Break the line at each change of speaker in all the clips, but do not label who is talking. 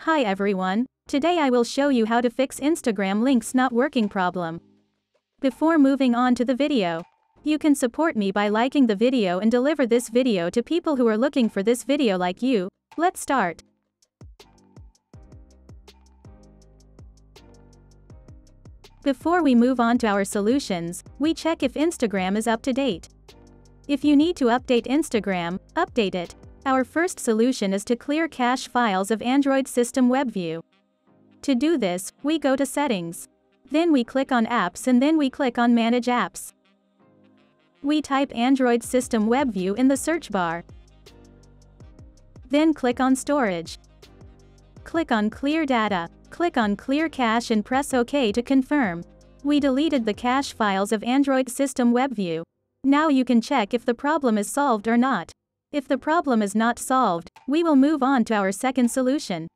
Hi everyone, today I will show you how to fix Instagram links not working problem. Before moving on to the video, you can support me by liking the video and deliver this video to people who are looking for this video like you. Let's start. Before we move on to our solutions, we check if Instagram is up to date. If you need to update Instagram, update it. Our first solution is to clear cache files of Android system WebView. To do this, we go to Settings. Then we click on Apps and then we click on Manage Apps. We type Android system WebView in the search bar. Then click on Storage. Click on Clear Data. Click on Clear Cache and press OK to confirm. We deleted the cache files of Android system WebView. Now you can check if the problem is solved or not. If the problem is not solved, we will move on to our second solution.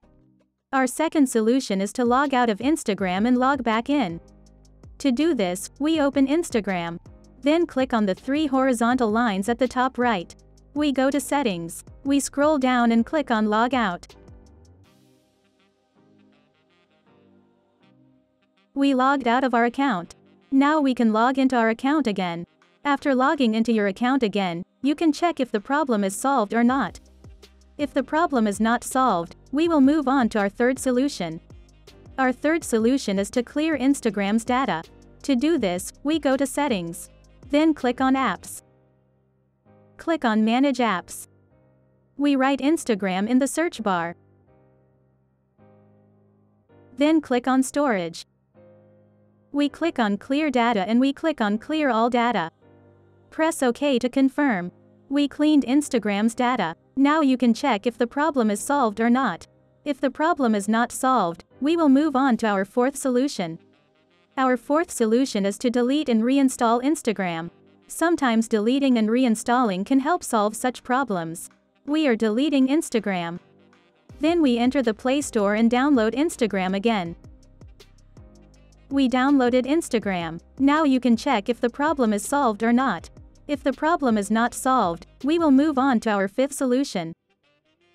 Our second solution is to log out of Instagram and log back in. To do this, we open Instagram. Then click on the three horizontal lines at the top right. We go to Settings. We scroll down and click on Log Out. We logged out of our account. Now we can log into our account again. After logging into your account again, you can check if the problem is solved or not. If the problem is not solved, we will move on to our third solution. Our third solution is to clear Instagram's data. To do this, we go to Settings. Then click on Apps. Click on Manage Apps. We write Instagram in the search bar. Then click on Storage. We click on Clear Data and we click on Clear All Data. Press OK to confirm. We cleaned Instagram's data. Now you can check if the problem is solved or not. If the problem is not solved, we will move on to our fourth solution. Our fourth solution is to delete and reinstall Instagram. Sometimes deleting and reinstalling can help solve such problems. We are deleting Instagram. Then we enter the Play Store and download Instagram again. We downloaded Instagram. Now you can check if the problem is solved or not. If the problem is not solved, we will move on to our fifth solution.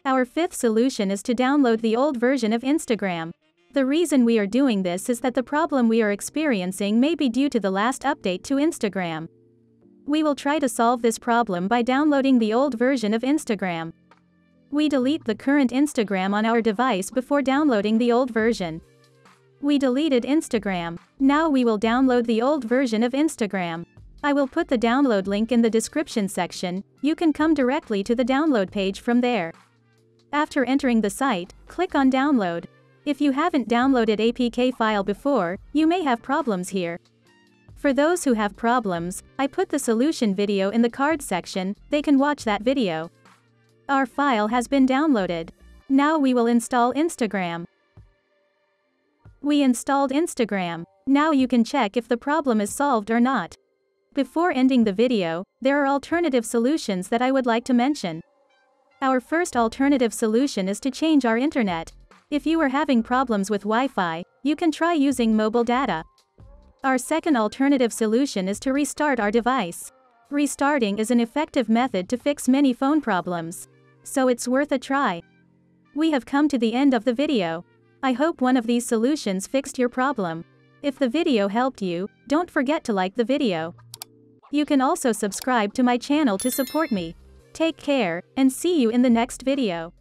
Our fifth solution is to download the old version of Instagram. The reason we are doing this is that the problem we are experiencing may be due to the last update to Instagram. We will try to solve this problem by downloading the old version of Instagram. We delete the current Instagram on our device before downloading the old version. We deleted Instagram. Now we will download the old version of Instagram. I will put the download link in the description section. You can come directly to the download page from there. After entering the site, click on Download. If you haven't downloaded APK file before, you may have problems here. For those who have problems, I put the solution video in the card section. They can watch that video. Our file has been downloaded. Now we will install Instagram. We installed Instagram. Now you can check if the problem is solved or not. Before ending the video, there are alternative solutions that I would like to mention. Our first alternative solution is to change our internet. If you are having problems with Wi-Fi, you can try using mobile data. Our second alternative solution is to restart our device. Restarting is an effective method to fix many phone problems. So it's worth a try. We have come to the end of the video. I hope one of these solutions fixed your problem. If the video helped you, don't forget to like the video. You can also subscribe to my channel to support me. Take care, and see you in the next video.